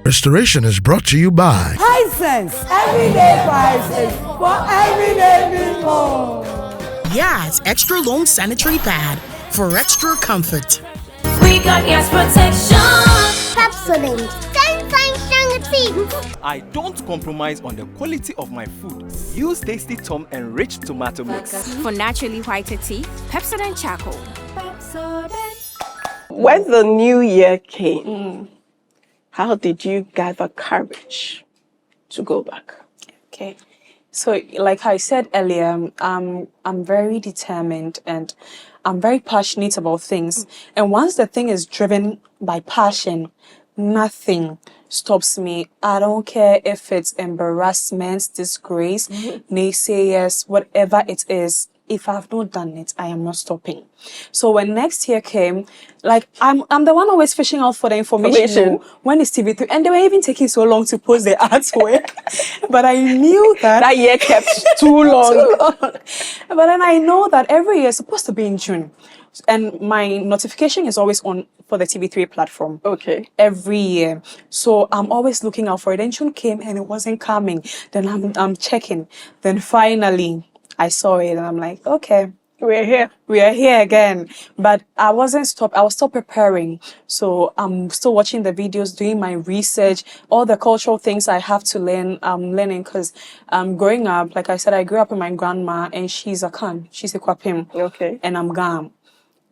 Restoration is brought to you by Hisense, everyday prices for everyday people. Yeah, it's extra long sanitary pad for extra comfort. We got gas protection. Pepsodent, 10 times stronger teeth. I don't compromise on the quality of my food. Use Tasty Tom enriched tomato mix. For naturally whiter teeth, Pepsodent Charcoal. When the new year came, how did you gather courage to go back? Okay. So, like I said earlier, I'm very determined and I'm very passionate about things. And once the thing is driven by passion, nothing stops me. I don't care if it's embarrassment, disgrace, naysayers, whatever it is. If I've not done it, I am not stopping. So when next year came, like I'm the one always fishing out for the information. When it's TV3, and they were even taking so long to post the artwork. But I knew that year kept too long. But then I know that every year is supposed to be in June. And my notification is always on for the TV3 platform. Okay. Every year. So I'm always looking out for it. Then June came and it wasn't coming. Then I'm checking. Then finally I saw it and I'm like, okay, we're here. We are here again. But I wasn't stopped. I was still preparing. So I'm still watching the videos, doing my research, all the cultural things I have to learn. I'm learning because growing up, like I said, I grew up with my grandma and she's a Khan. She's a Kwapim. Okay. And I'm Gam.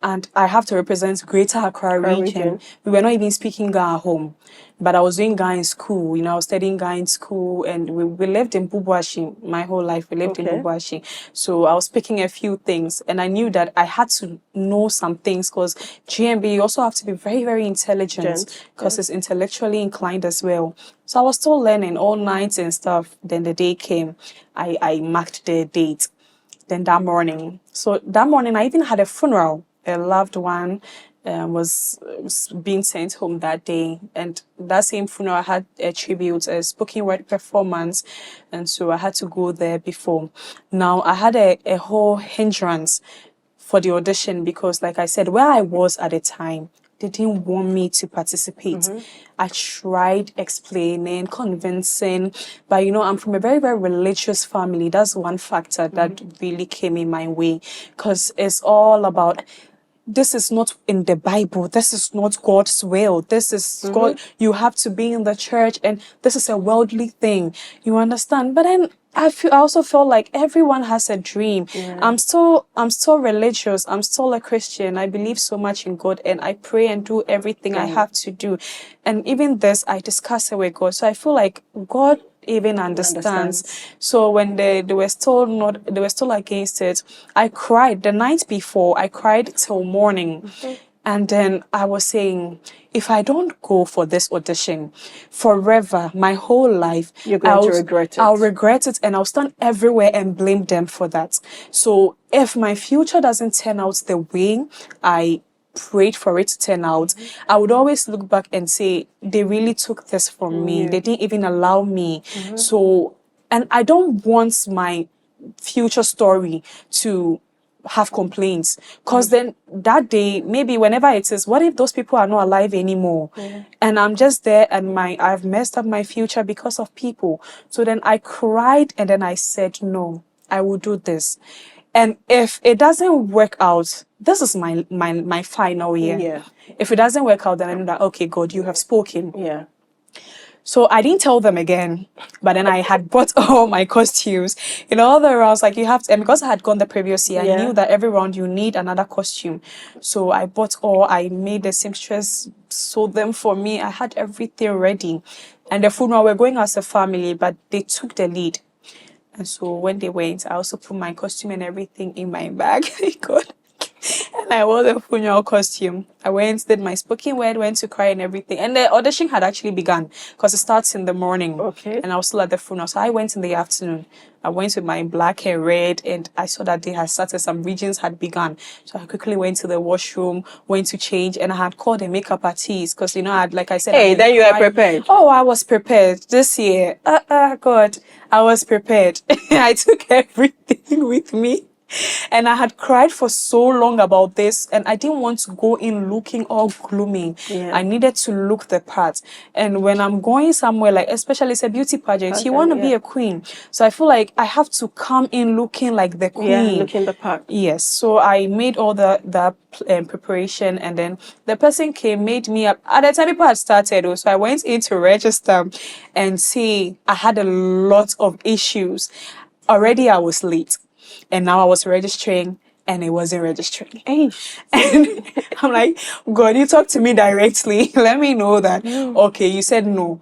And I have to represent Greater Accra region. We were not even speaking Ga at home. But I was doing Ga in school. You know, I was studying Ga in school. And we lived in Bubuashi my whole life. We lived in Bubuashi. So I was speaking a few things. And I knew that I had to know some things because GMB, you also have to be very, very intelligent because it's intellectually inclined as well. So I was still learning all night and stuff. Then the day came. I marked the date. Then that morning. So that morning, I even had a funeral. A loved one was being sent home that day. And that same funeral, I had a tribute, a spoken word performance. And so I had to go there before. Now, I had a whole hindrance for the audition because, like I said, where I was at the time, they didn't want me to participate. I tried explaining, convincing, but you know, I'm from a very, very religious family. That's one factor that really came in my way because it's all about this is not in the Bible. This is not God's will. This is God. You have to be in the church and this is a worldly thing. You understand? But then I also feel like everyone has a dream. Yeah. I'm still religious. I'm still a Christian. I believe so much in God and I pray and do everything I have to do. And even this, I discuss it with God. So I feel like God even understands. So when they were still against it, I cried the night before. I cried till morning. And then I was saying, if I don't go for this audition forever, my whole life, you're going to regret it. I'll regret it and I'll stand everywhere and blame them for that. So if my future doesn't turn out the way I prayed for it to turn out, I would always look back and say, they really took this from me. They didn't even allow me. So, and I don't want my future story to have complaints because then that day, maybe whenever it is, what if those people are not alive anymore? And I'm just there and I've messed up my future because of people. So then I cried and then I said, no, I will do this. And if it doesn't work out, this is my final year. If it doesn't work out, then I know that, okay, God, you have spoken. So I didn't tell them again, but then I had bought all my costumes. You know, all the rounds, like you have to, and because I had gone the previous year, I knew that every round you need another costume. So I bought all, I made the seamstress sew them for me. I had everything ready. And the funeral, we're going as a family, but they took the lead. And so when they went, I also put my costume and everything in my bag. And I wore the funeral costume. I went, did my spoken word, went to cry and everything. And the audition had actually begun because it starts in the morning. And I was still at the funeral. So I went in the afternoon. I went with my black and red and I saw that they had started, some regions had begun. So I quickly went to the washroom, went to change, and I had called a makeup artist because, you know, like I said... Hey, then you were prepared. Oh, I was prepared this year. God, I was prepared. I took everything with me. And I had cried for so long about this, and I didn't want to go in looking all gloomy. Yeah. I needed to look the part. And when I'm going somewhere, like especially it's a beauty pageant, you want to be a queen. So I feel like I have to come in looking like the queen. Yeah, looking the part. Yes. So I made all that preparation, and then the person came, made me up. At the time people had started, so I went in to register and see I had a lot of issues. Already I was late. And now I was registering and it wasn't registering. And I'm like, God, you talk to me directly. Let me know that. Okay, you said no.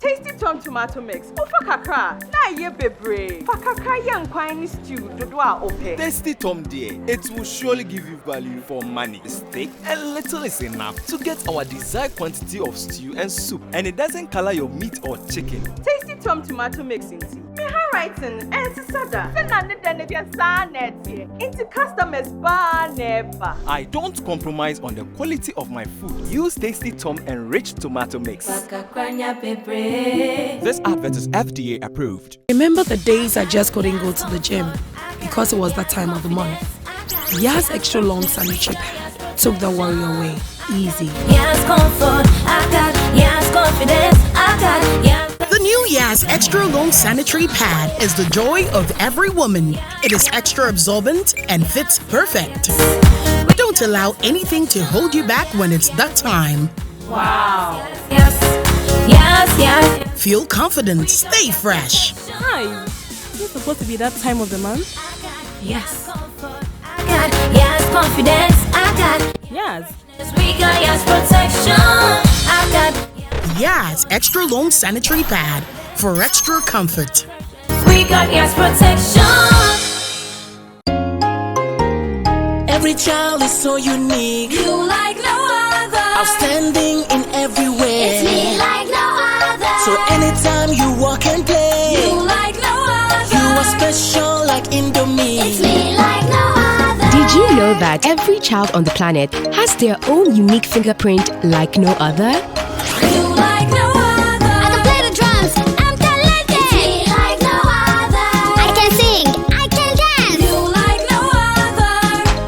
Tasty Tom tomato mix. Ofa kakra. Na ye bebre. Fa kakra yan kwani stew dodoa ope. Tasty Tom dear, it will surely give you value for money. Steak and little is enough to get our desired quantity of stew and soup, and it doesn't color your meat or chicken. Tasty Tom tomato mix into. Me handwriting and sada. Into customers bar never. I don't compromise on the quality of my food. Use Tasty Tom enriched tomato mix. This advert is FDA approved. Remember the days I just couldn't go to the gym because it was that time of the month? Yas Extra Long Sanitary Pad took the worry away. Easy. Yes, comfort, I got. Yes, confidence, I got. Yes. The new Yas Extra Long Sanitary Pad is the joy of every woman. It is extra absorbent and fits perfect. Don't allow anything to hold you back when it's that time. Wow. Yes, yes, yes. Feel confident, stay fresh. Hi. Is it supposed to be that time of the month? Yes. I got. Yes, confidence, I got. Yes. We got yes protection. I got. Yas Extra Long Sanitary Pad for extra comfort. We got yes protection. Every child is so unique. You like no other. Outstanding in every way. It's me like no other. So anytime you walk and play, You like no other. you are special like Indomie. It's me like no other. Did you know that every child on the planet has their own unique fingerprint like no other? You like no other. I can play the drums. I'm talented. It's me like no other. I can sing. I can dance. You like no other.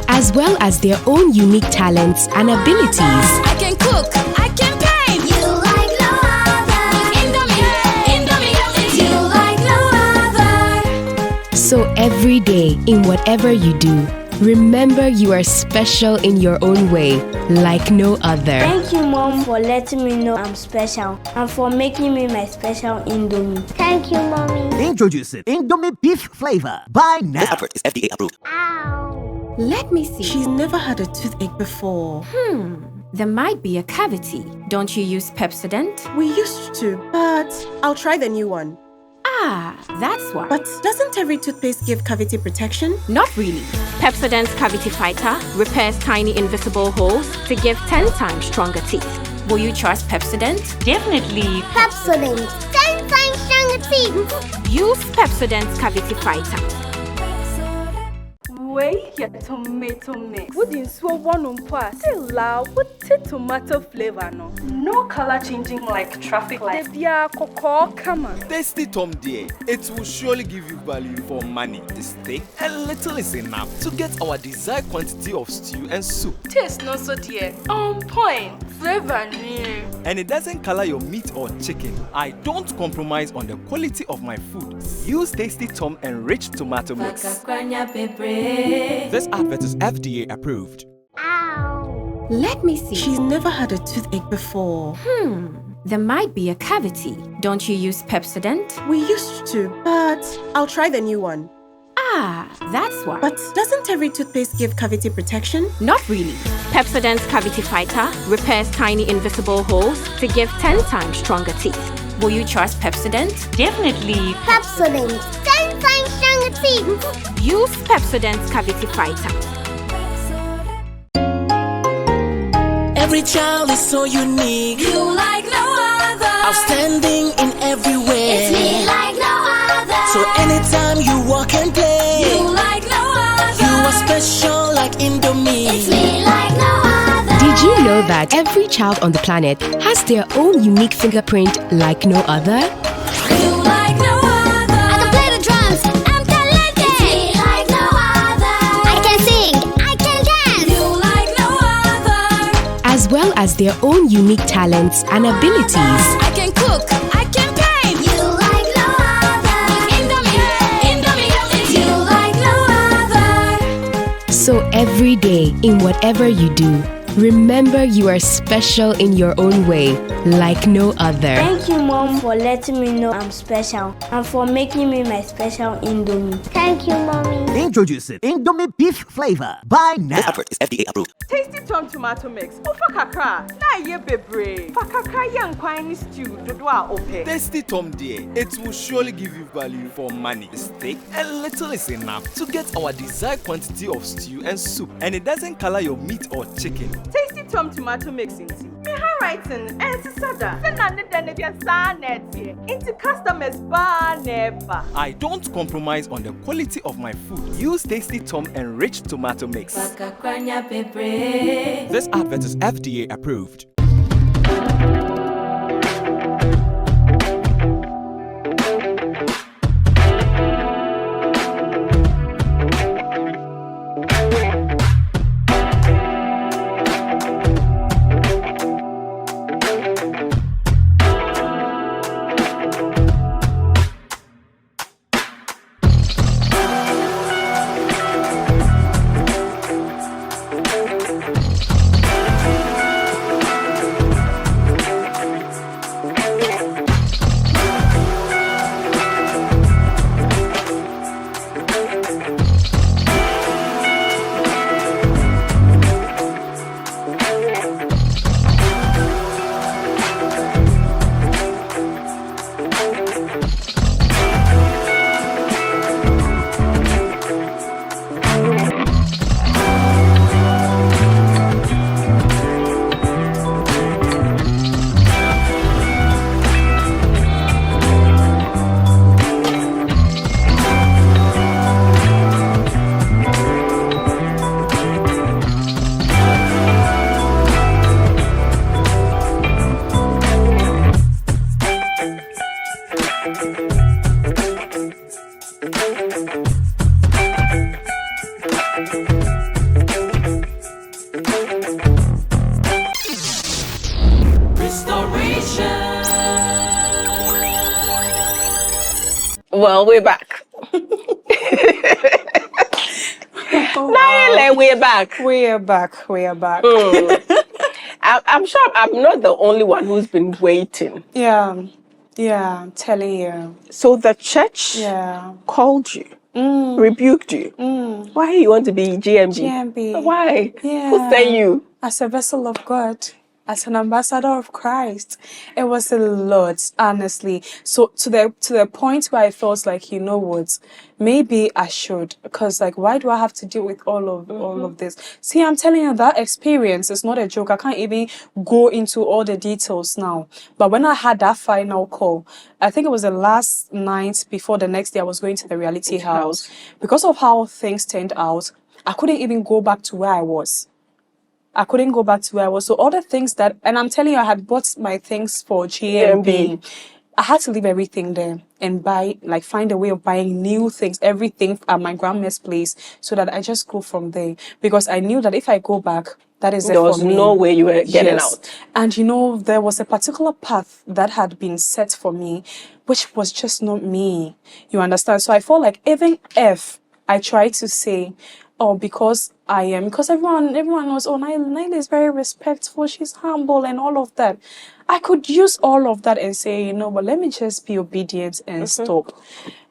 As well as their own unique talents and abilities. I can cook. I can paint. You like no other. Indomie. It's you like no other. So every day, in whatever you do, remember you are special in your own way, like no other. Thank you, Mom, for letting me know I'm special and for making me my special Indomie. Thank you, Mommy. Introducing Indomie beef flavor. Buy now. This advert is FDA approved. Ow. Let me see. She's never had a toothache before. There might be a cavity. Don't you use Pepsodent? We used to, but I'll try the new one. Ah, that's why. But doesn't every toothpaste give cavity protection? Not really. Pepsodent's Cavity Fighter repairs tiny invisible holes to give 10 times stronger teeth. Will you trust Pepsodent? Definitely. Pepsodent. 10 times stronger teeth. Use Pepsodent's Cavity Fighter. Wait, your tomato mix. Wouldn't so one on pass. Still loud, what tomato flavor no? No color changing like traffic light. Come on. Tasty Tom dear, it will surely give you value for money. The steak and little is enough to get our desired quantity of stew and soup. Taste no so dear. On point. Flavor near. And it doesn't color your meat or chicken. I don't compromise on the quality of my food. Use Tasty Tom enriched tomato mix. This advert is FDA approved. Ow. Let me see. She's never had a toothache before. There might be a cavity. Don't you use Pepsodent? We used to, but I'll try the new one. Ah, that's why. But doesn't every toothpaste give cavity protection? Not really. Pepsodent's Cavity Fighter repairs tiny invisible holes to give 10 times stronger teeth. Will you trust Pepsodent? Definitely. Pepsodent. 10 times stronger teeth. Use Pepsodent's Cavity Fighter. Every child is so unique. You like no other. Outstanding in every way. It's me like no other. So anytime you walk and play, You like no other. you are special like Indomie. It's me like no other. Did you know that every child on the planet has their own unique fingerprint like no other? You like no other. I can play the drums. I'm talented. It's me like no other. I can sing. I can dance. You like no other. As well as their own unique talents and abilities. I can cook. I can paint. You like no other. Indomie. It's you like no other. So every day, in whatever you do, remember you are special in your own way, like no other. Thank you, Mom, for letting me know I'm special and for making me my special Indomie. Thank you, Mommy. Introducing Indomie beef flavor. Buy now. This advert is FDA approved. Tasty Tom tomato mix. Ufa kakra. Na ye bebre. Fa kakra yan kwani stew dodo a ope. Tasty Tom dear, it will surely give you value for money. The steak and little is enough to get our desired quantity of stew and soup. And it doesn't color your meat or chicken. Tasty Tom tomato mix into. Me handwriting and sada. Senande dene dia sa neti. Into customers bar never. I don't compromise on the quality of my food. Use Tasty Tom enriched tomato mix. This advert is FDA approved. Well, we're back. Ayeley, we're back. We are back. We are back. I'm sure I'm not the only one who's been waiting. Yeah. Yeah, I'm telling you. So the church called you, rebuked you. Why you want to be GMB? GMB. Why? Yeah. Who sent you? As a vessel of God, as an ambassador of Christ, it was a lot, honestly. So to the point where I felt like, you know what, maybe I should, because like, why do I have to deal with all of this? See, I'm telling you, that experience is not a joke. I can't even go into all the details now. But when I had that final call, I think it was the last night before the next day I was going to the reality house. Because of how things turned out, I couldn't even go back to where I was. I couldn't go back to where I was. So all the things that, and I'm telling you, I had bought my things for GMB. I had to leave everything there and find a way of buying new things, everything at my grandma's place, so that I just go from there. Because I knew that if I go back, that is it for me. There was no way you were getting out. And there was a particular path that had been set for me, which was just not me. You understand? So I felt like even if I tried to say, because everyone knows, Naila is very respectful, she's humble and all of that. I could use all of that and say, but let me just be obedient and stop.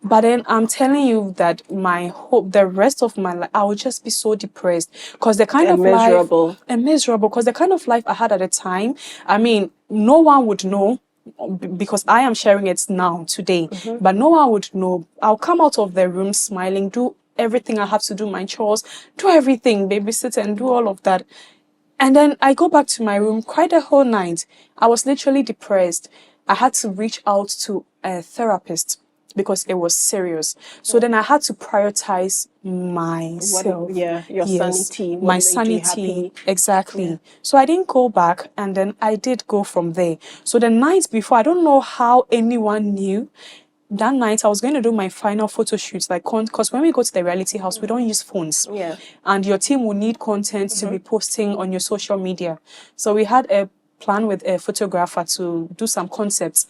But then I'm telling you that my hope, the rest of my life, I would just be so depressed. Because the kind of life... And miserable. Because the kind of life I had at the time, I mean, no one would know, because I am sharing it now, today. But no one would know. I'll come out of the room smiling, do everything I have to do, my chores, do everything, babysit and do all of that. And then I go back to my room, cry the whole night. I was literally depressed. I had to reach out to a therapist because it was serious. So then I had to prioritize myself. Your sanity. My sanity. Exactly. Yeah. So I didn't go back, and then I did go from there. So the night before, I don't know how anyone knew. That night, I was going to do my final photo shoots, because when we go to the reality house, we don't use phones. Yeah. And your team will need content to be posting on your social media. So we had a plan with a photographer to do some concepts.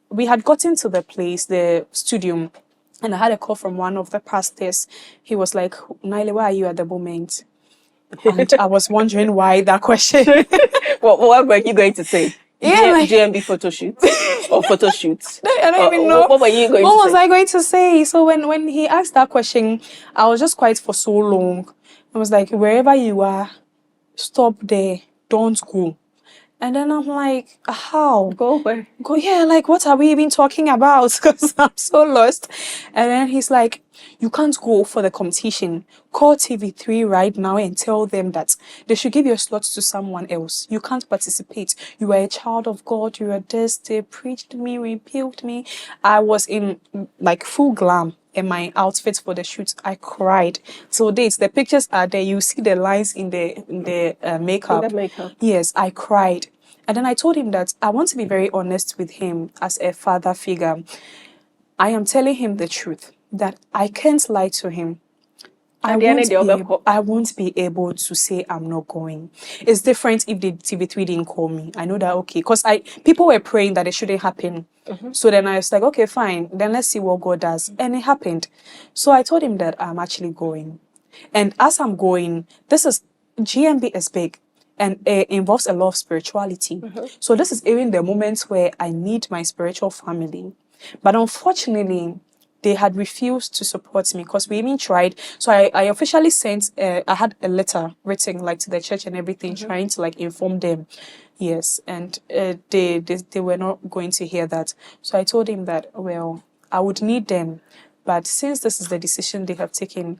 We had gotten to the place, the studio, and I had a call from one of the pastors. He was like, Naila, where are you at the moment? And I was wondering why that question. What were you going to say? GMB photo shoots or photo shoots? I don't even know. What were you going to say? What was I going to say? So when he asked that question, I was just quiet for so long. I was like, wherever you are, stop there. Don't go. And then I'm like, how? Go where? Go, what are we even talking about? Because I'm so lost. And then he's like, you can't go for the competition. Call TV3 right now and tell them that they should give your slots to someone else. You can't participate. You are a child of God. You are this. They preached me, rebuked me. I was in full glam in my outfit for the shoot. I cried. So the pictures are there. You see the lines in the makeup. In the makeup. Yes, I cried. And then I told him that I want to be very honest with him as a father figure. I am telling him the truth, that I can't lie to him. I won't be able to say I'm not going. It's different if the TV3 didn't call me. I know that, okay. Because people were praying that it shouldn't happen. So then I was like, okay, fine. Then let's see what God does. And it happened. So I told him that I'm actually going. And as I'm going, GMB is big. And it involves a lot of spirituality. So this is even the moments where I need my spiritual family. But unfortunately, they had refused to support me because we even tried. So I officially sent, I had a letter written to the church and everything, trying to inform them. Yes, and they were not going to hear that. So I told him that, well, I would need them. But since this is the decision they have taken,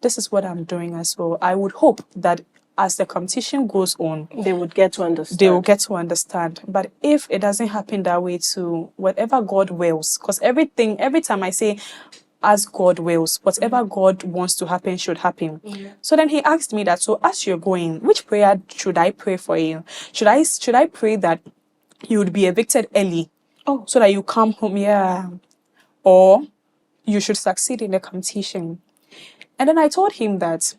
this is what I'm doing as well. I would hope that as the competition goes on, they would get to understand. They will get to understand. But if it doesn't happen that way too, whatever God wills, because every time I say, as God wills, whatever God wants to happen should happen. So then he asked me that, so as you're going, which prayer should I pray for you? Should I pray that you would be evicted early? So that you come home, or you should succeed in the competition? And then I told him that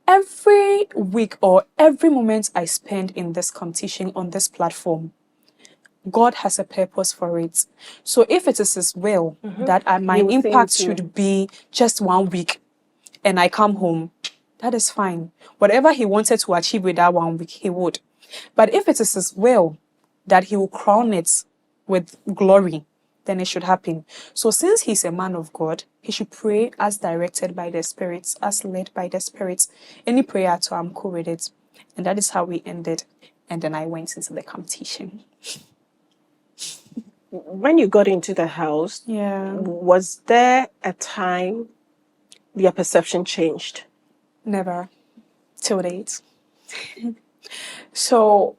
every week or every moment I spend in this competition on this platform, God has a purpose for it. So if it is His will that my impact should be just 1 week and I come home, that is fine. Whatever He wanted to achieve with that 1 week, He would. But if it is His will that He will crown it with glory, then it should happen. So since he's a man of God, he should pray as directed by the Spirit, as led by the Spirit. Any prayer at all, I'm cool with it. And that is how we ended. And then I went into the competition. When you got into the house, was there a time your perception changed? Never. Till date. So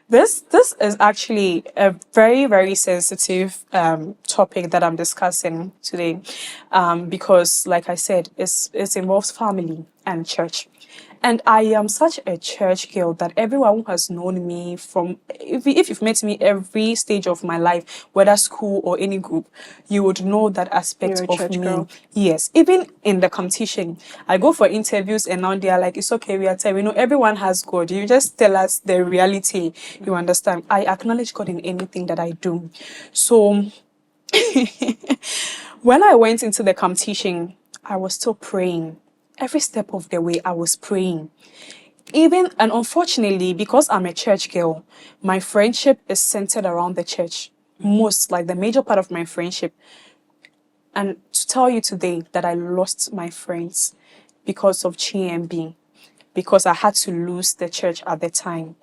This is actually a very, very sensitive topic that I'm discussing today, because, like I said, it involves family and church. And I am such a church girl that everyone who has known me from, if you've met me every stage of my life, whether school or any group, you would know that aspect You're a of church me. girl. Yes, even in the competition, I go for interviews and now they are like, it's okay, we are telling, everyone has God. You just tell us the reality. You understand? I acknowledge God in anything that I do. So when I went into the competition, I was still praying. Every step of the way, I was praying. And unfortunately, because I'm a church girl, my friendship is centered around the church. The major part of my friendship. And to tell you today that I lost my friends because of GMB, because I had to lose the church at the time.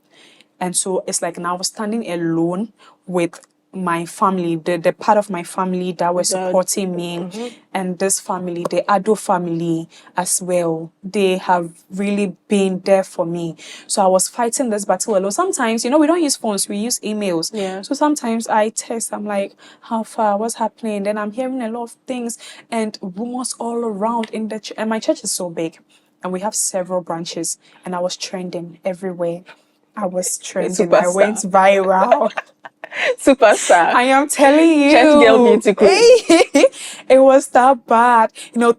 And so it's like now I was standing alone with my family, the part of my family that were supporting me, and this family, the Ado family as well. They have really been there for me. So I was fighting this battle alone. Sometimes, we don't use phones, we use emails. Yeah. So sometimes I text, I'm like, how far, what's happening? Then I'm hearing a lot of things and rumors all around in the church. And my church is so big and we have several branches, and I was trending everywhere. I was trending. I went viral. Superstar. I am telling you. Church girl beauty queen. It was that bad.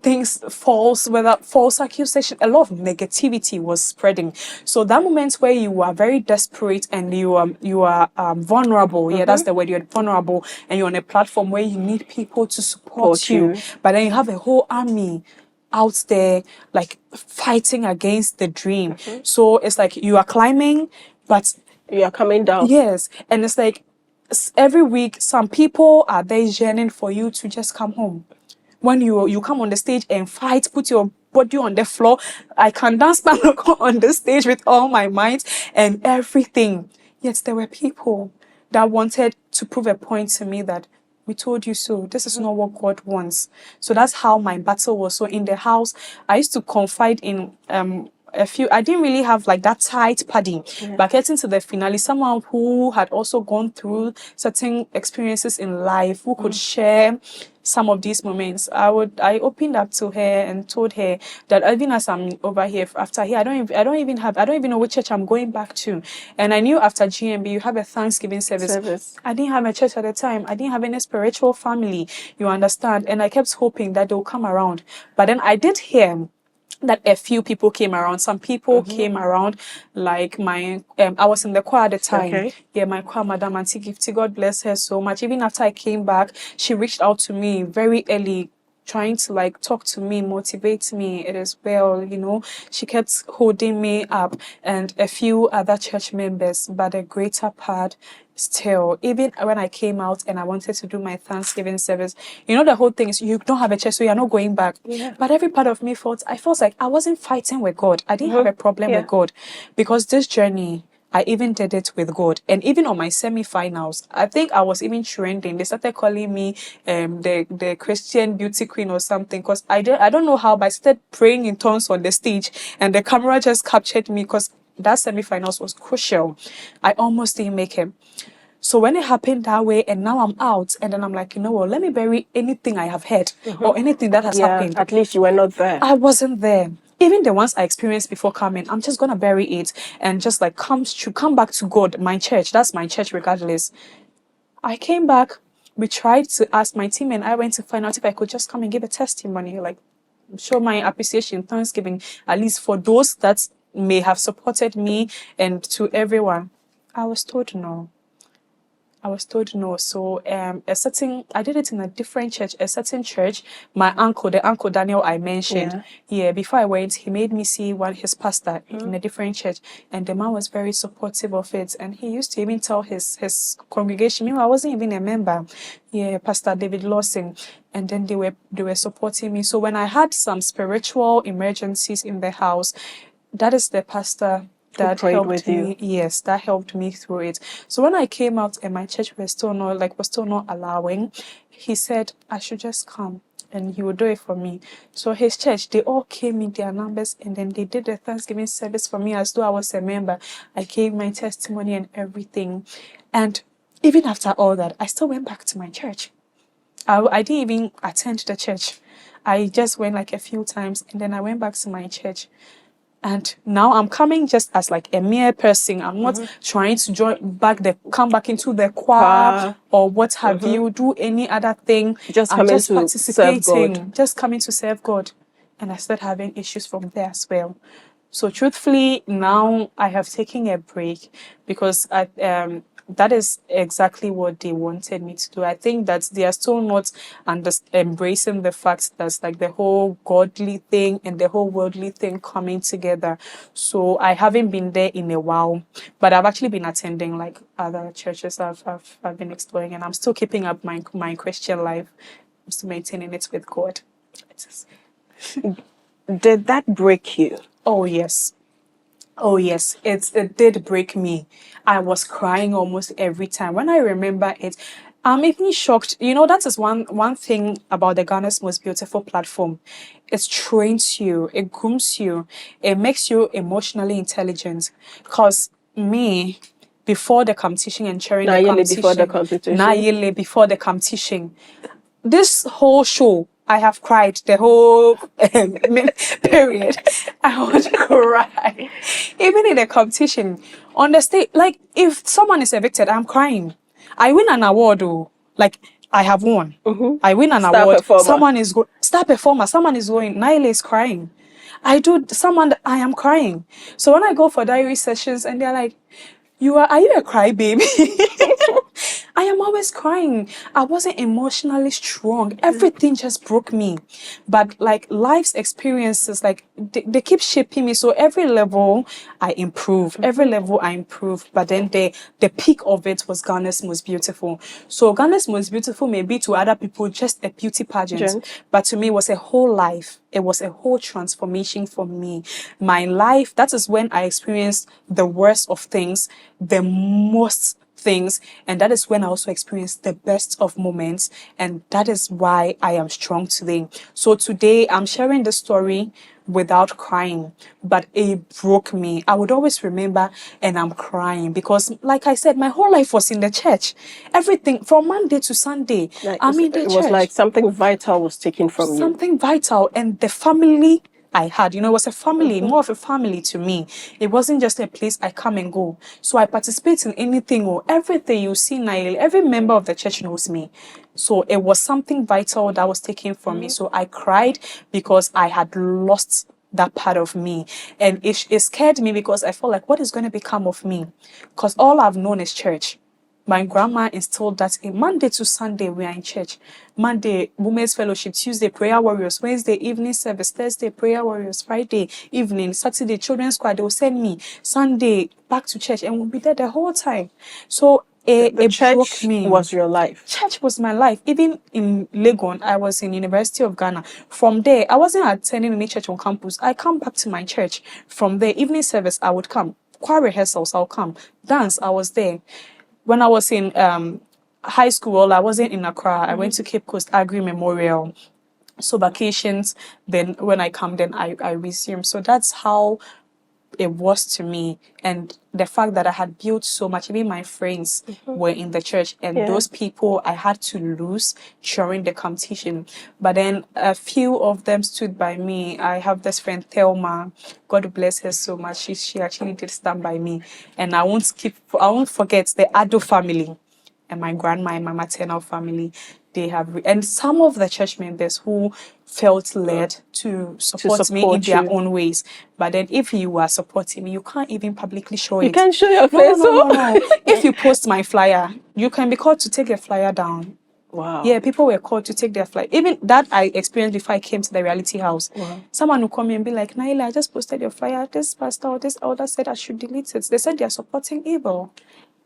things false accusation, a lot of negativity was spreading. So that moment where you are very desperate and you are vulnerable. Yeah, that's the word. You're vulnerable and you're on a platform where you need people to support you. But then you have a whole army out there like fighting against the dream. So it's like you are climbing, but you are coming down. Yes. And it's like every week some people are there yearning for you to just come home. When you come on the stage and fight, put your body on the floor, I can dance on the stage with all my might and everything. Yet there were people that wanted to prove a point to me that we told you so. This is not what God wants. So that's how my battle was. So in the house, I used to confide in a few. I didn't really have like that tight padding, but getting to the finale, someone who had also gone through certain experiences in life, who could share some of these moments. I opened up to her and told her that even as I'm over here, after here, I don't even know which church I'm going back to. And I knew after GMB you have a Thanksgiving service. I didn't have a church at the time. I didn't have any spiritual family, you understand? And I kept hoping that they'll come around. But then I did hear that a few people came around. Some people came around, like I was in the choir at the time. Yeah, my choir, Madam Auntie Gifty, God bless her so much. Even after I came back, she reached out to me very early, trying to like talk to me, motivate me. It is well, she kept holding me up, and a few other church members, but the greater part still, even when I came out and I wanted to do my Thanksgiving service, the whole thing is you don't have a church, so you're not going back. But every part of me I felt like I wasn't fighting with God. I didn't have a problem with God, because this journey, I even did it with God. And even on my semi-finals, I think I was even trending. They started calling me the Christian beauty queen or something, because I don't know how, but I started praying in tongues on the stage and the camera just captured me, because that semi-finals was crucial. I almost didn't make it. So when it happened that way and now I'm out, and then I'm like, let me bury anything I have heard or anything that has happened. At least you were not there. I wasn't there. Even the ones I experienced before coming, I'm just going to bury it and just like come back to God, my church. That's my church regardless. I came back. We tried to ask my team and I went to find out if I could just come and give a testimony, like show my appreciation, thanksgiving, at least for those that may have supported me and to everyone. I was told no. So I did it in a different church, a certain church. My uncle, the Uncle Daniel I mentioned, before I went, he made me see his pastor in a different church. And the man was very supportive of it. And he used to even tell his congregation, I wasn't even a member. Yeah, Pastor David Lawson. And then they were supporting me. So when I had some spiritual emergencies in the house, that is the pastor that helped me. Yes, that helped me through it. So when I came out and my church was still not allowing, he said I should just come and he would do it for me. So his church, they all came in their numbers, and then they did the Thanksgiving service for me as though I was a member. I gave my testimony and everything. And even after all that, I still went back to my church. I didn't even attend the church. I just went like a few times, and then I went back to my church. And now I'm coming just as like a mere person. I'm not trying to come back into the choir or what have you, do any other thing. Just I'm coming just to participating, serve God. just coming to serve God. And I started having issues from there as well. So truthfully, now I have taken a break because that is exactly what they wanted me to do. I think that they are still not embracing the fact that's like the whole godly thing and the whole worldly thing coming together. So I haven't been there in a while, but I've actually been attending like other churches I've been exploring, and I'm still keeping up my Christian life. I'm still maintaining it with God. Did that break you? Oh yes. Oh yes, it did break me. I was crying almost every time. When I remember it, I'm even shocked. You know, that is one thing about the Ghana's Most Beautiful platform. It trains you, it grooms you, it makes you emotionally intelligent. Because me, before the competition and cheering the competition, Ayeley before the competition, this whole show, I have cried the whole period. I would cry. Even in the competition, on the stage, like if someone is evicted, I'm crying. I win an award, like I have won. I win an award. Someone is star performer. Someone is going. Naile is crying. I am crying. So when I go for diary sessions and they're like, are you a crybaby? I am always crying. I wasn't emotionally strong. Everything just broke me. But like life's experiences, like they keep shaping me. So every level I improve. Every level I improve. But then the peak of it was Ghana's Most Beautiful. So Ghana's Most Beautiful may be to other people just a beauty pageant. But to me, it was a whole life. It was a whole transformation for me. My life, that is when I experienced the worst of things, the most things, and that is when I also experienced the best of moments, and that is why I am strong today. So today I'm sharing the story without crying, but it broke me. I would always remember, and I'm crying because, like I said, my whole life was in the church. Everything from Monday to Sunday, I'm in the church. It was like something vital was taken from you. Something vital, and the family I had, it was a family, more of a family to me. It wasn't just a place I come and go. So I participate in anything or everything you see, Nael. Every member of the church knows me. So it was something vital that was taken from me. So I cried because I had lost that part of me. And it scared me because I felt like, what is going to become of me? Because all I've known is church. My grandma instilled that in Monday to Sunday, we are in church. Monday, Women's Fellowship. Tuesday, Prayer Warriors. Wednesday, evening service. Thursday, Prayer Warriors. Friday, evening. Saturday, Children's Squad. They will send me. Sunday, back to church. And we'll be there the whole time. So it church broke me. Was your life. Church was my life. Even in Legon, I was in University of Ghana. From there, I wasn't attending any church on campus. I come back to my church. From there, evening service, I would come. Choir rehearsals, I'll come. Dance, I was there. When I was in high school, I wasn't in Accra. I went to Cape Coast Agri Memorial. So vacations, then when I come, then I resume. So that's how it was to me. And the fact that I had built so much, even my friends were in the church, and those people I had to lose during the competition. But then a few of them stood by me. I have this friend, Thelma. God bless her so much. She actually did stand by me. And I won't forget the Ado family and my grandma and my maternal family. They have, and some of the church members who felt led to support me in their own ways. But then if you are supporting me, you can't even publicly show it. You can't show your face. No. If you post my flyer, you can be called to take a flyer down. Wow. Yeah, people were called to take their flyer. Even that I experienced before I came to the reality house. Wow. Someone would come in and be like, Naila, I just posted your flyer. This pastor or this elder said I should delete it. They said they are supporting evil.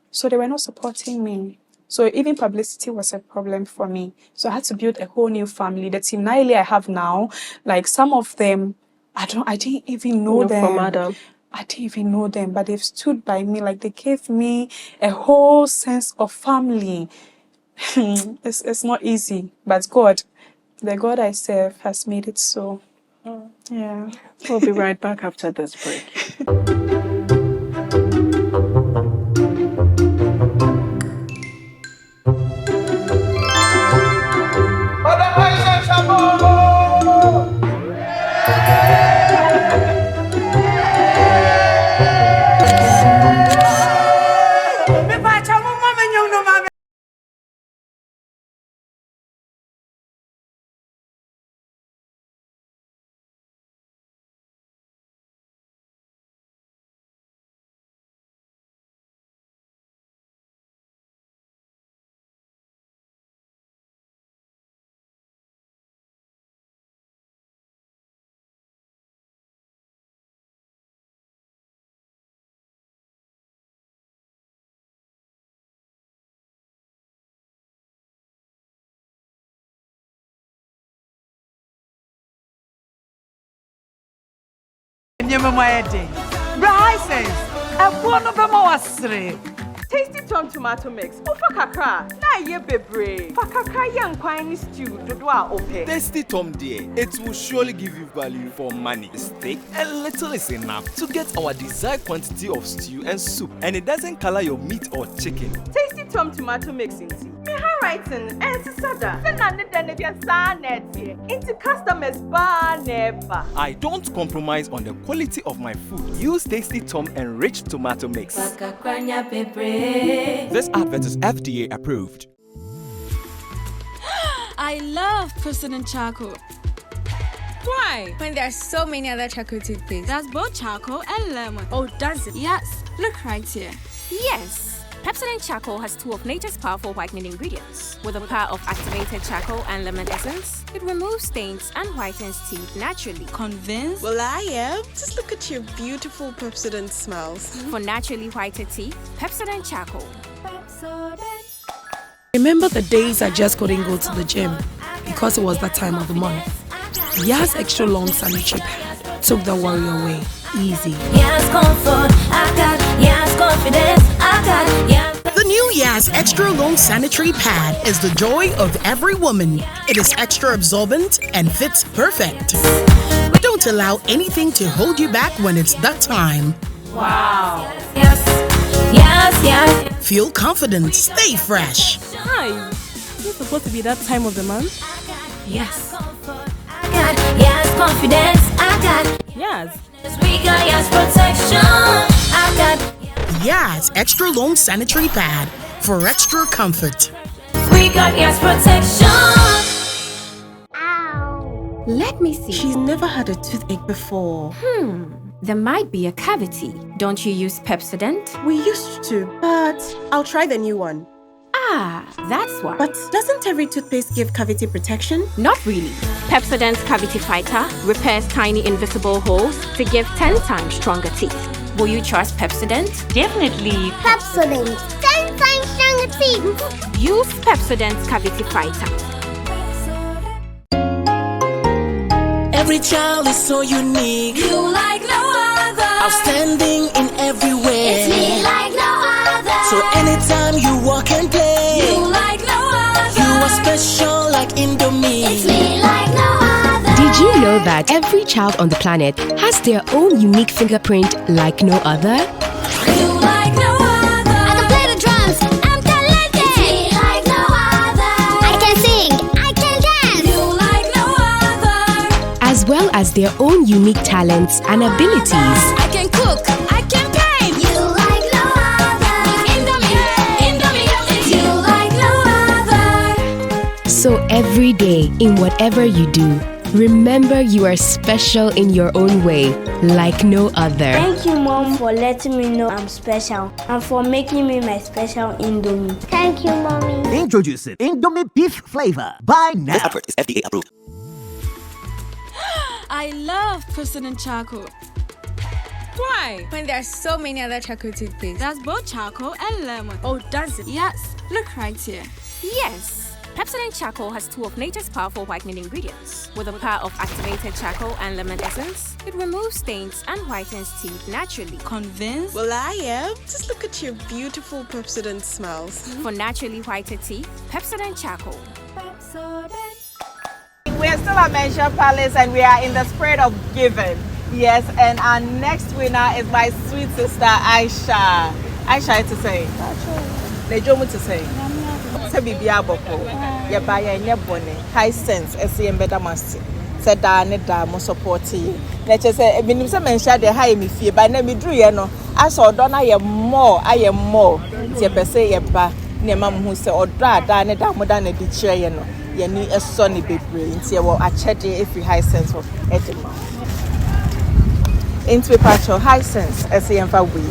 So they were not supporting me. So even publicity was a problem for me. So I had to build a whole new family. The team Naile I have now, like some of them, I didn't even know them. From Adam. I didn't even know them, but they've stood by me. Like they gave me a whole sense of family. It's not easy, but God, The God I serve has made it so. Yeah. We'll be right back after this break. Tasty Tom tomato mix. Ofa kakra. Na ye bebre. Fa kakra yan kwani stew dodwa ope. Tasty Tom dear, it will surely give you value for money. Steak and little is enough to get our desired quantity of stew and soup, and it doesn't color your meat or chicken. Tasty Tom tomato mix into writing and sada. Into customers bar never. I don't compromise on the quality of my food. Use Tasty Tom enriched tomato mix. This advert is FDA approved. I love President Charcoal. Why? When there are so many other charcoal toothpaste. That's both charcoal and lemon. Oh, does it? Yes. Look right here. Yes. Pepsodent Charcoal has two of nature's powerful whitening ingredients. With a pair of activated charcoal and lemon essence, it removes stains and whitens teeth naturally. Convinced? Well, I am. Just look at your beautiful Pepsodent smiles. For naturally whiter teeth, Pepsodent Charcoal. Remember the days I just couldn't go to the gym because it was that time of the month? Yas extra long sanitary pad took the worry away. Easy. Yes, comfort, I got. Yes, confidence, I got. Yes. The new Yas Extra Long Sanitary Pad is the joy of every woman. It is extra absorbent and fits perfect. Don't allow anything to hold you back when it's that time. Wow. Yes, yes, yes. Feel confident, stay fresh. Hi. Is it supposed to be that time of the month? Yes. I got. Yes, confidence, I got. Yes. We got yes protection. I got. Yas Extra Long Sanitary Pad for extra comfort. We got yes protection. Let me see. She's never had a toothache before. There might be a cavity. Don't you use Pepsodent? We used to, but I'll try the new one. Ah, that's why. But doesn't every toothpaste give cavity protection? Not really. Pepsodent's Cavity Fighter repairs tiny invisible holes to give 10 times stronger teeth. Will you trust Pepsodent? Definitely. Pepsodent. 10 times stronger teeth. Use Pepsodent's Cavity Fighter. Every child is so unique. You like no other. Outstanding in every way. It's me like no other. So anytime you walk and play, You like no other. you are special like Indomie. It's me like no other. Did you know that every child on the planet has their own unique fingerprint like no other? You like no other. I can play the drums. I'm talented. It's me like no other. I can sing. I can dance. You like no other. As well as their own unique talents and abilities. I can cook. I can paint. You like no other. Indomie. Indomie. It's you like no other. So every day, in whatever you do, remember you are special in your own way, like no other. Thank you, Mom, for letting me know I'm special and for making me my special Indomie. Thank you, Mommy. Introducing Indomie beef flavor. Buy now. This advert is FDA approved. I love President Charcoal. Why? When there are so many other charcoal toothpaste. That's both charcoal and lemon. Oh, does it? Yes. Look right here. Yes. Pepsodent Charcoal has two of nature's powerful whitening ingredients. With a pair of activated charcoal and lemon essence, it removes stains and whitens teeth naturally. Convinced? Well, I am. Just look at your beautiful Pepsodent smiles. For naturally whiter teeth, Pepsodent Charcoal. we are still at Mention Palace and we are in the spirit of giving. Yes, and our next winner is my sweet sister Aisha. Aisha, to say. The Jomu to say. Say Bibi Aboko. Ya buy a bonnet. High sense. Esi embeda master. Said da ne da mo support you. Let's say me nimse mention the high me fee, but na me drew ye no. I saw dona I am more. Ti pe say ye ba. Ne mam hu say odra da ne da mo da na di kire ye no. Ye ni eso ni bebre. Nti ye wo achede every high sense of edema. Into patrol high sense as the emfa we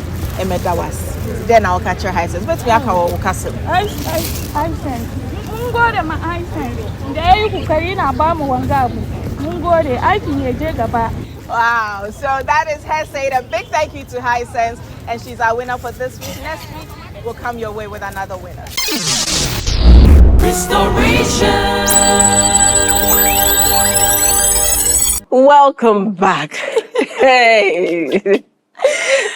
emeda was. Then I'll catch your high sense. But we are our castle. High sense. Mungo de my high sense. There you carry na ba mo wangabu. Mungo de I can ye gaba. Wow, so that is her saying a big thank you to High Sense, and she's our winner for this week. Next week we'll come your way with another winner. Restoration. Welcome back. Hey.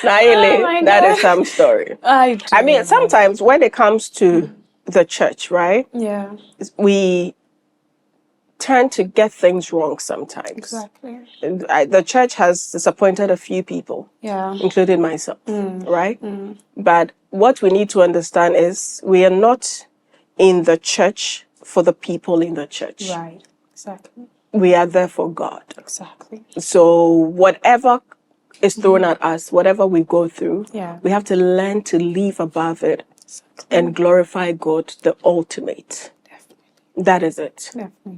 Ayeley, that is some story. I mean, sometimes when it comes to the church, right? Yeah. We tend to get things wrong sometimes. Exactly. The church has disappointed a few people, including myself, right? But what we need to understand is we are not in the church for the people in the church. Right. Exactly. We are there for God. Exactly. So whatever is thrown at us, whatever we go through, we have to learn to live above it and glorify God, the ultimate. That is it.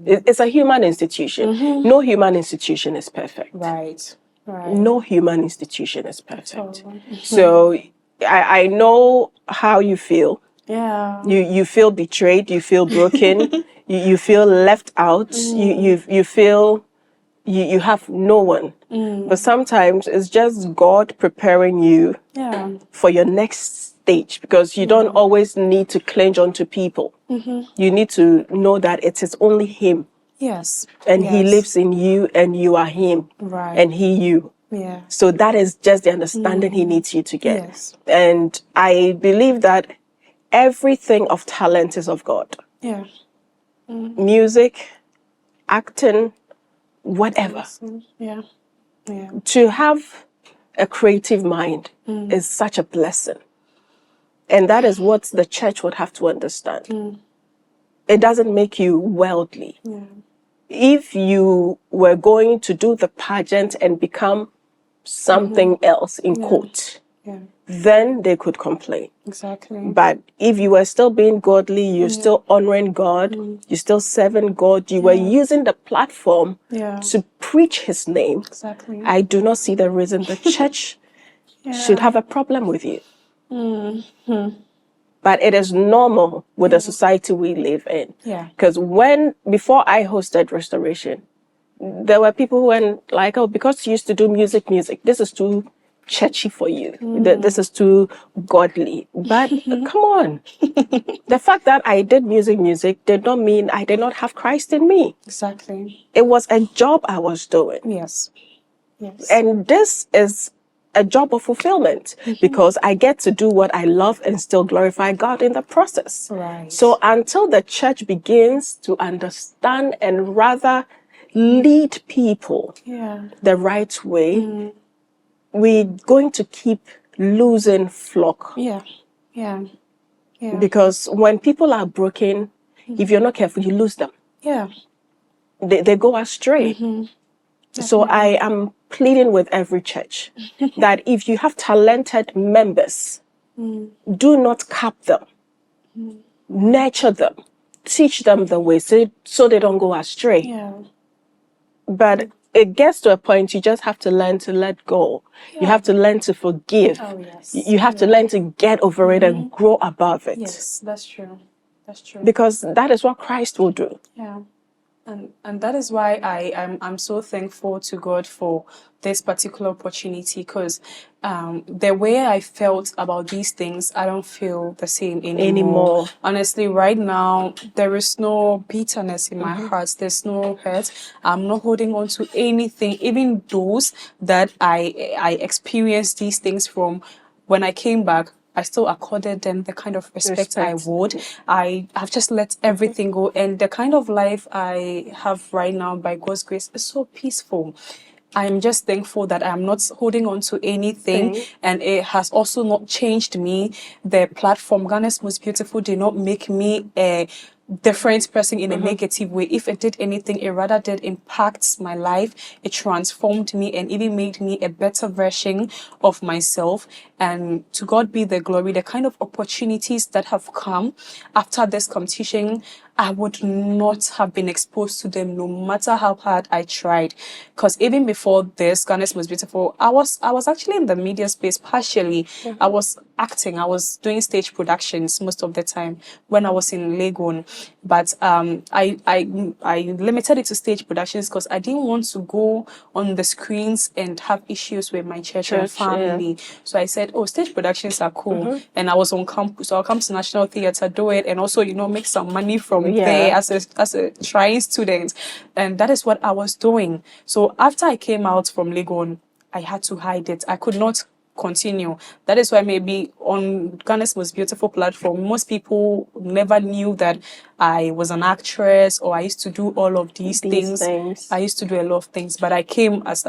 It's a human institution. No human institution is perfect. Right. No human institution is perfect. So I know how you feel. Yeah. You feel betrayed. You feel broken. you feel left out. You feel you have no one. But sometimes it's just God preparing you for your next stage, because you don't always need to cling on to people. You need to know that it is only Him. Yes. And He lives in you and you are Him. Right. And He you. Yeah. So that is just the understanding He needs you to get. Yes. And I believe that everything of talent is of God. Yeah. Music, acting, whatever. Yeah. Yeah. To have a creative mind is such a blessing. And that is what the church would have to understand. It doesn't make you worldly. If you were going to do the pageant and become something else, in quote, then they could complain. Exactly. But if you were still being godly, you're still honoring God, you're still serving God, you were using the platform to preach His name, exactly. I do not see the reason the church should have a problem with you. But it is normal with the society we live in. Because before I hosted Restoration, there were people who were like, oh, because you used to do music, this is too churchy for you. This is too godly. But come on. The fact that I did music did not mean I did not have Christ in me. Exactly. It was a job I was doing. Yes. And this is a job of fulfillment because I get to do what I love and still glorify God in the process. Right. So until the church begins to understand and rather lead people the right way, we're going to keep losing flock. Because when people are broken, if you're not careful, you lose them. They go astray. So I am pleading with every church that if you have talented members, do not cap them. Nurture them. Teach them the way so they don't go astray. But it gets to a point you just have to learn to let go. You have to learn to forgive. You have to learn to get over it and grow above it. Yes, that's true. That's true. Because that is what Christ will do. Yeah. And that is why I'm so thankful to God for this particular opportunity, because the way I felt about these things, I don't feel the same anymore. Honestly, right now, there is no bitterness in my heart. There's no hurt. I'm not holding on to anything, even those that I experienced these things from. When I came back, I still accorded them the kind of respect I would. I have just let everything go. And the kind of life I have right now, by God's grace, is so peaceful. I'm just thankful that I'm not holding on to anything, and it has also not changed me. The platform, Ghana's Most Beautiful, did not make me a different person in a negative way. If it did anything, it rather did impact my life. It transformed me and even made me a better version of myself. And to God be the glory. The kind of opportunities that have come after this competition, I would not have been exposed to them no matter how hard I tried. Because even before this, Ghana's Most Beautiful, I was actually in the media space partially. I was acting. I was doing stage productions most of the time when I was in Legon. But I limited it to stage productions because I didn't want to go on the screens and have issues with my church and family. So I said, oh, stage productions are cool. And I was on campus. So I'll come to National Theatre, do it, and also, make some money from there as a trying student. And that is what I was doing. So after I came out from Legon, I had to hide it. I could not continue. That is why maybe on Ghana's Most Beautiful platform, most people never knew that I was an actress or I used to do all of these things. I used to do a lot of things, but I came as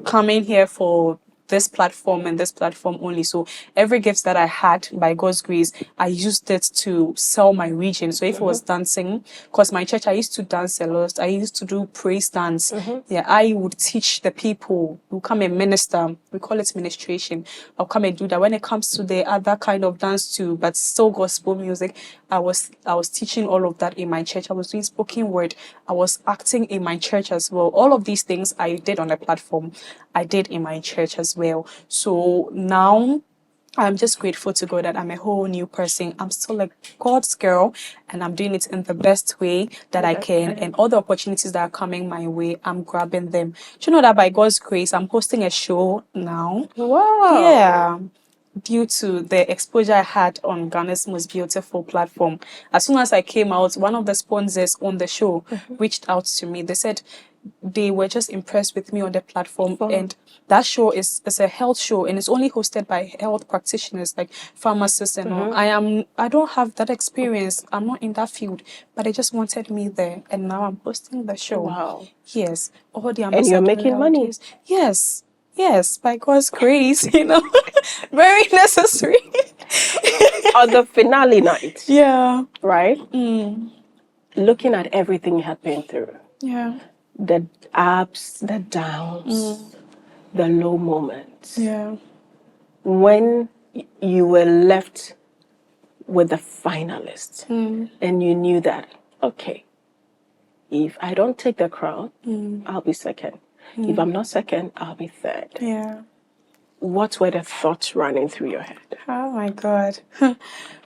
coming here for this platform and this platform only. So every gift that I had, by God's grace, I used it to sell my region. So if it was dancing, because my church, I used to dance a lot. I used to do praise dance. Yeah, I would teach the people who come and minister. We call it ministration. I'll come and do that. When it comes to the other kind of dance too, but still gospel music, I was teaching all of that in my church. I was doing spoken word. I was acting in my church as well. All of these things I did on the platform, I did in my church as well. So now I'm just grateful to God that I'm a whole new person. I'm still like God's girl, and I'm doing it in the best way that I can. And all the opportunities that are coming my way, I'm grabbing them. Do you know that by God's grace, I'm hosting a show now? Wow. Yeah. Due to the exposure I had on Ghana's Most Beautiful platform. As soon as I came out, one of the sponsors on the show reached out to me. They said they were just impressed with me on the platform. And that show is a health show, and it's only hosted by health practitioners like pharmacists and all. I don't have that experience. I'm not in that field, but they just wanted me there, and now I'm hosting the show. Wow. Yes. All the And you're making money. Yes, by God's grace, very necessary. On the finale night. Yeah. Right? Looking at everything you had been through. Yeah. The ups, the downs, the low moments. Yeah. When you were left with the finalists and you knew that, okay, if I don't take the crown, I'll be second. If I'm not second, I'll be third. Yeah. What were the thoughts running through your head? Oh my God.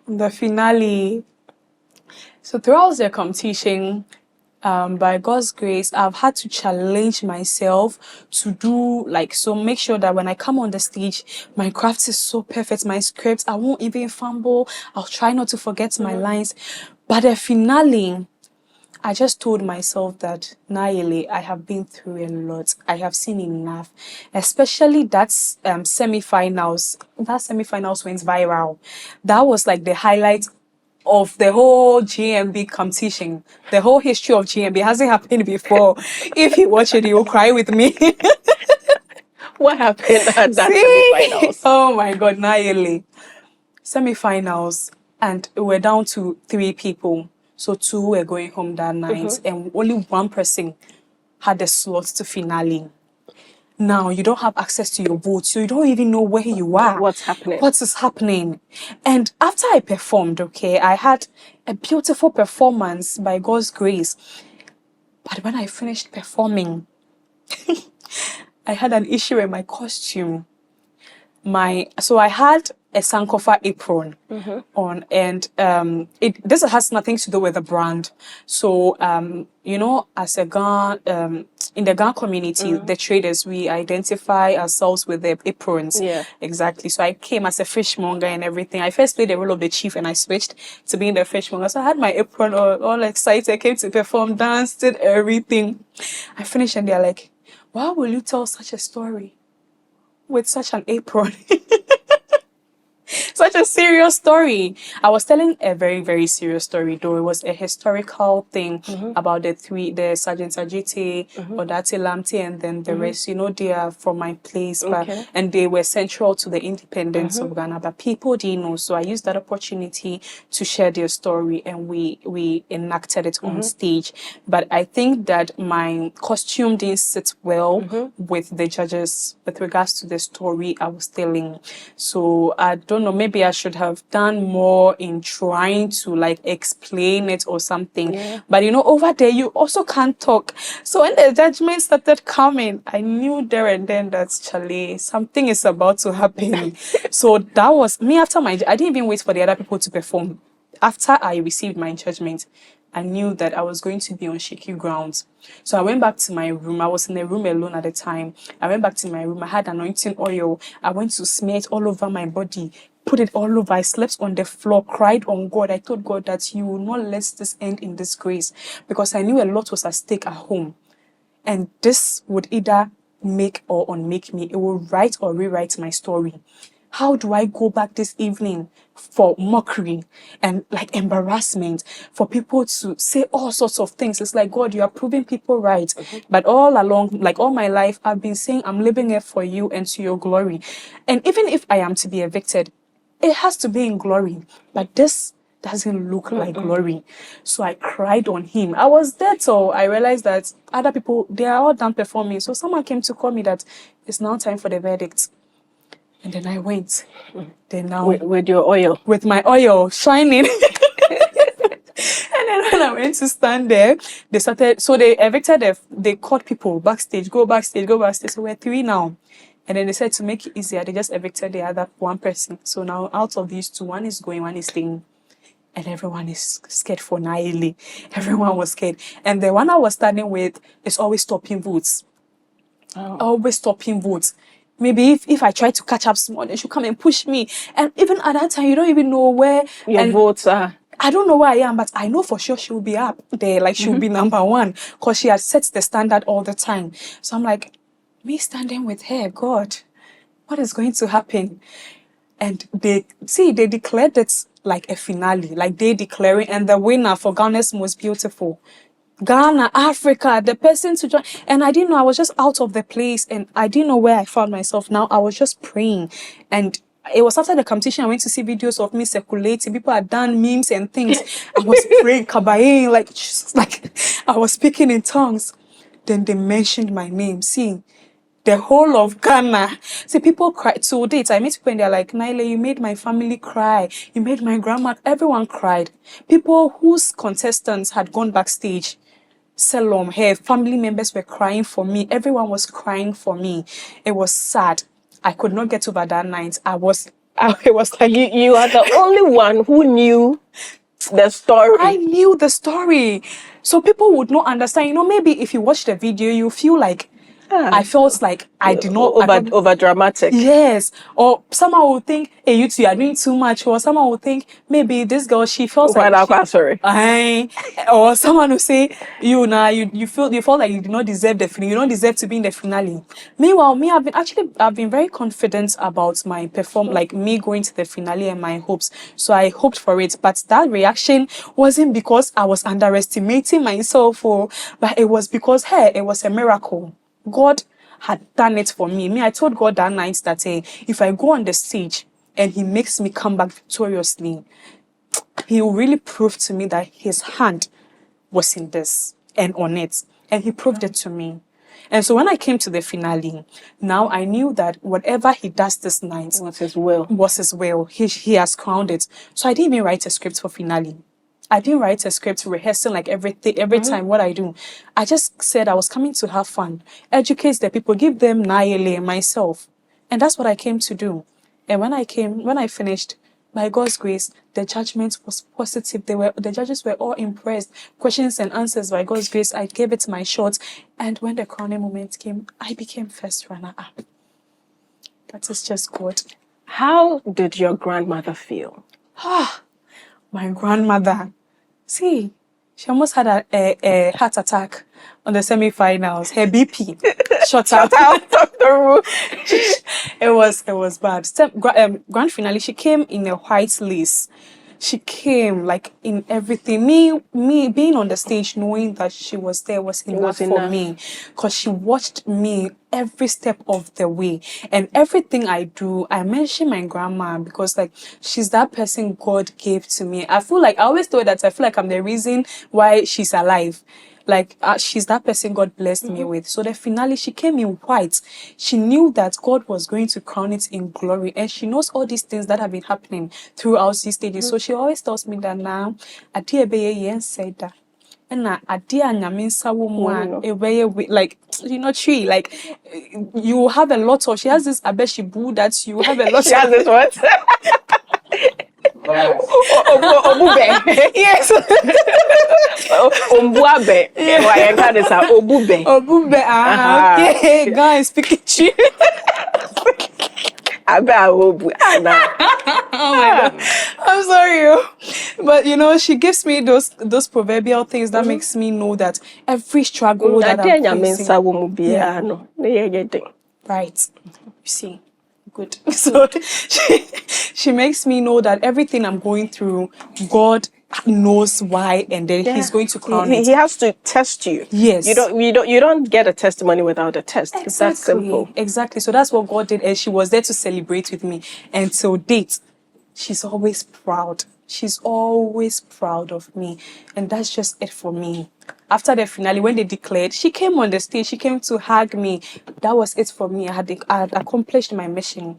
The finale. So throughout the competition, by God's grace, I've had to challenge myself to do make sure that when I come on the stage, my craft is so perfect. My scripts, I won't even fumble. I'll try not to forget my lines. But the finale, I just told myself that, Ayeley, I have been through a lot. I have seen enough. Especially that semi-finals. That semi-finals went viral. That was like the highlight of the whole GMB competition. The whole history of GMB hasn't happened before. If you watch it, you'll cry with me. What happened at that semi-finals? Oh my God, Ayeley. Semi-finals, and we're down to 3 people. So 2 were going home that night, and only 1 person had the slot to finale. Now, you don't have access to your vote, so you don't even know where you are. What's happening? What is happening? And after I performed, I had a beautiful performance by God's grace. But when I finished performing, I had an issue with my costume. So I had a Sankofa apron on, and this has nothing to do with the brand. So as a Ghana, in the Ghana community, the traders, we identify ourselves with the aprons. Yeah, exactly. So I came as a fishmonger and everything. I first played the role of the chief, and I switched to being the fishmonger. So I had my apron all excited. I came to perform, danced, did everything. I finished, and they're like, "Why will you tell such a story with such an apron?" So such a serious story. I was telling a very, very serious story, though. It was a historical thing about the Sergeant Ajite, Odate Lamte, and then the rest. You know, they are from my place, and they were central to the independence of Ghana, but people didn't know. So I used that opportunity to share their story, and we enacted it on stage. But I think that my costume didn't sit well with the judges with regards to the story I was telling. So I don't know, maybe I should have done more in trying to like explain it or something. But you know, over there you also can't talk. So when the judgment started coming, I knew there and then that Charlie, something is about to happen. So that was me after I didn't even wait for the other people to perform. After I received my judgment, I knew that I was going to be on shaky grounds. So I went back to my room. I was in the room alone at the time. I went back to my room. I had anointing oil. I went to smear it all over my body, put it all over. I slept on the floor, cried on God. I told God that you will not let this end in disgrace, because I knew a lot was at stake at home. And this would either make or unmake me. It will write or rewrite my story. How do I go back this evening for mockery and like embarrassment, for people to say all sorts of things? It's like, God, you are proving people right. But all along, like all my life, I've been saying I'm living it for you and to your glory. And even if I am to be evicted, it has to be in glory. But this doesn't look like glory. So I cried on him. I was there till I realized that other people, they are all done performing. So someone came to call me that it's now time for the verdict. And then I went. Then now with your oil. With my oil shining. And then when I went to stand there, they started, so they evicted, they called people backstage, go backstage. So we're 3 now. And then they said to make it easier, they just evicted the other one person. So now out of these 2, one is going, one is staying. And everyone is scared for Ayeley. Everyone was scared. And the one I was standing with is always stopping votes. Always stopping votes. Maybe if I try to catch up small, they should come and push me. And even at that time, you don't even know where your votes are. I don't know where I am, but I know for sure she will be up there. Like, she will be number 1, because she has set the standard all the time. So I'm like, me standing with her, God, what is going to happen? And they declared it like a finale, like they declaring, and the winner for Ghana's Most Beautiful. Ghana, Africa, the person to join. And I didn't know, I was just out of the place, and I didn't know where I found myself now. I was just praying. And it was after the competition, I went to see videos of me circulating. People had done memes and things. I was praying, kabaying, like I was speaking in tongues. Then they mentioned my name. See, the whole of Ghana. See, people cried. To date, I meet people and they're like, Ayeley, you made my family cry. You made my grandma. Everyone cried. People whose contestants had gone backstage, Salom, her family members were crying for me. Everyone was crying for me. It was sad. I could not get over that night. It was like, you are the only one who knew the story. I knew the story. So people would not understand. You know, maybe if you watch the video, you feel like, I felt like I did not over dramatic. Yes. Or someone would think, hey, you two are doing too much. Or someone would think, maybe this girl, she feels sorry. Or someone will say, you felt like you did not deserve the finale. You don't deserve to be in the finale. Meanwhile, I've been very confident about my like me going to the finale and my hopes. So I hoped for it. But that reaction wasn't because I was underestimating myself, but it was because, it was a miracle. God had done it for me. I told God that night that if I go on the stage and he makes me come back victoriously, he will really prove to me that his hand was in this and on it. And he proved it to me. And so when I came to the finale, now I knew that whatever he does this night was his will. He has crowned it. So I didn't even write a script for finale. I didn't write a script rehearsing like every time what I do. I just said I was coming to have fun, educate the people, give them Ayeley and myself. And that's what I came to do. And when I finished, by God's grace, the judgment was positive. The judges were all impressed. Questions and answers, by God's grace, I gave it my shot. And when the crowning moment came, I became first runner-up. That is just God. How did your grandmother feel? My grandmother, see, she almost had a heart attack on the semi-finals. Her BP, Shut out of the room. It was bad. Grand finale, she came in a white lace. She came like in everything. Me being on the stage, knowing that she was there was enough for me, because she watched me every step of the way. And everything I do, I mention my grandma, because like she's that person God gave to me. I always thought that I feel like I'm the reason why she's alive. Like, she's that person God blessed me with. So the finale, she came in white. She knew that God was going to crown it in glory. And she knows all these things that have been happening throughout these stages. So she always tells me that now, said that. And like, tree, like, you have a lot of, she has this abeshibu that you have a lot she has this what? Obube. Yes. Ombuabe. Obube. Okay. Guys, speaking true. Oh my God. I'm sorry. But she gives me those proverbial things that makes me know that every struggle that I'm facing. Right. You see. Good. So she makes me know that everything I'm going through, God knows why, and then He's going to crown it. He has to test you. Yes. You don't get a testimony without a test. Exactly. It's that simple. Exactly. So that's what God did, and she was there to celebrate with me. And till date, she's always proud. She's always proud of me. And that's just it for me. After the finale, when they declared, she came on the stage, she came to hug me. That was it for me. I had accomplished my mission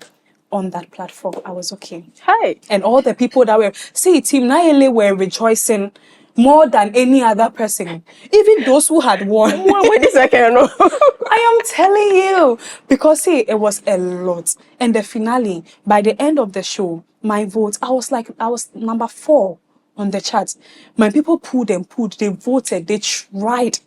on that platform. I was okay. Hi. And all the people that were, Team Ayeley were rejoicing more than any other person. Even those who had won. Wait a second. No. I am telling you. Because it was a lot. And the finale, by the end of the show, my vote, I was number 4 on the charts. My people pulled, they voted, they tried.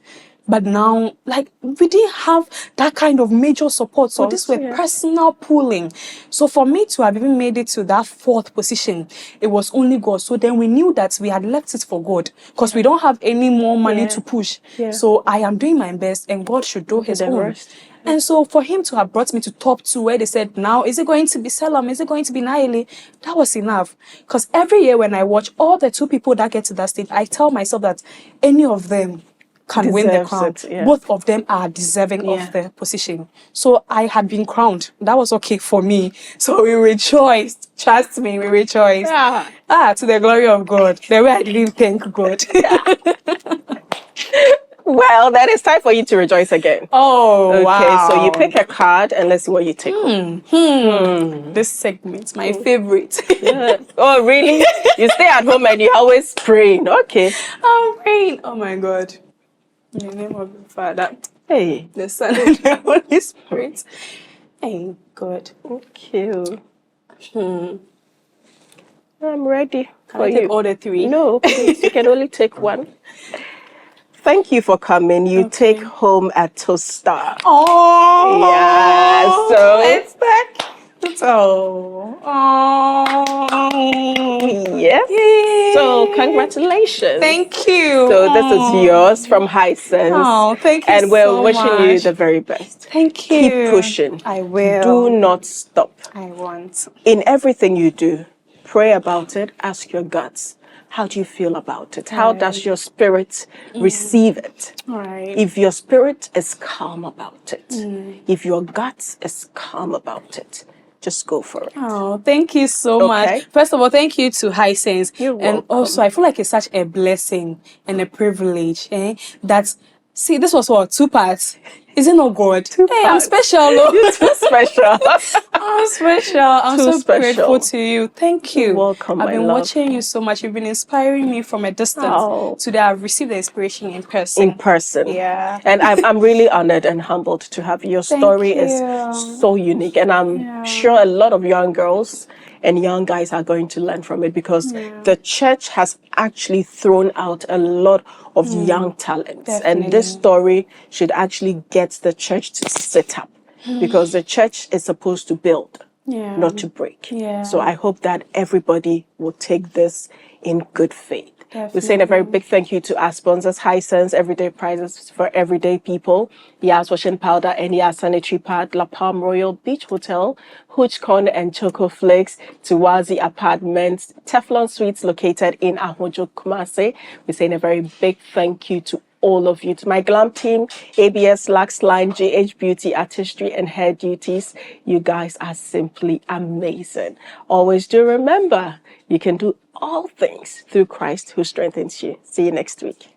But now, like, we didn't have that kind of major support. So this were personal pulling. So for me to have even made it to that 4th position, it was only God. So then we knew that we had left it for God, because we don't have any more money to push. Yeah. So I am doing my best, and God should do His own. Rest. And so for Him to have brought me to top 2, where they said, now, is it going to be Selam? Is it going to be Ayeley? That was enough. Because every year when I watch all the 2 people that get to that stage, I tell myself that any of them can win the crown. Both of them are deserving of the position. So I had been crowned. That was okay for me. So we rejoiced. Trust me, we rejoiced. To the glory of God. The way I didn't thank God. Well, then it's time for you to rejoice again. Oh, okay, wow. So you pick a card and let's see what you take. This segment, my favorite. Oh, really? You stay at home and you always praying. Okay. I'm praying. Oh, my God. In the name of the Father, the Son, and the Holy Spirit. Thank God. Okay. I'm ready. Can I take all the 3? No, please. You can only take 1. Thank you for coming. You take home a toaster. Oh, yeah. So it's back. Yes. Yay. So congratulations. Thank you. So this is yours from Hisense. Oh, thank you. And we're wishing you the very best. Thank you. Keep pushing. I will. Do not stop. I want. In everything you do, pray about it. Ask your guts. How do you feel about it? How does your spirit receive it? Right. If your spirit is calm about it, if your gut is calm about it, just go for it. Oh, thank you so much. First of all, thank you to Hisense. You're welcome. And also, I feel like it's such a blessing and a privilege. That, see, this was what, 2 parts. Is it not God? 2 parts. I'm special. You're too special. I'm special. I'm too so special. Grateful to you. Thank you. You're welcome, I've been my love. watching you so much. You've been inspiring me from a distance. Today, I've received the inspiration in person. In person. Yeah. And I'm really honored and humbled to have you. Your story is so unique. And I'm sure a lot of young girls and young guys are going to learn from it, because the church has actually thrown out a lot of young talents. Definitely. And this story should actually get the church to sit up, because the church is supposed to build, not to break. Yeah. So I hope that everybody will take this in good faith. We're saying a very big thank you to our sponsors, Hisense, Everyday Prizes for Everyday People, Yas Washing Powder and Yas Sanitary Pad, La Palm Royal Beach Hotel, Hoochcon and Choco Flakes, Tiwazi Apartments, Teflon Suites located in Ahojo, Kumasi. We're saying a very big thank you to all of you, to my glam team, ABS, Lux Line, JH Beauty, Artistry and Hair Duties. You guys are simply amazing. Always do remember, you can do all things through Christ who strengthens you. See you next week.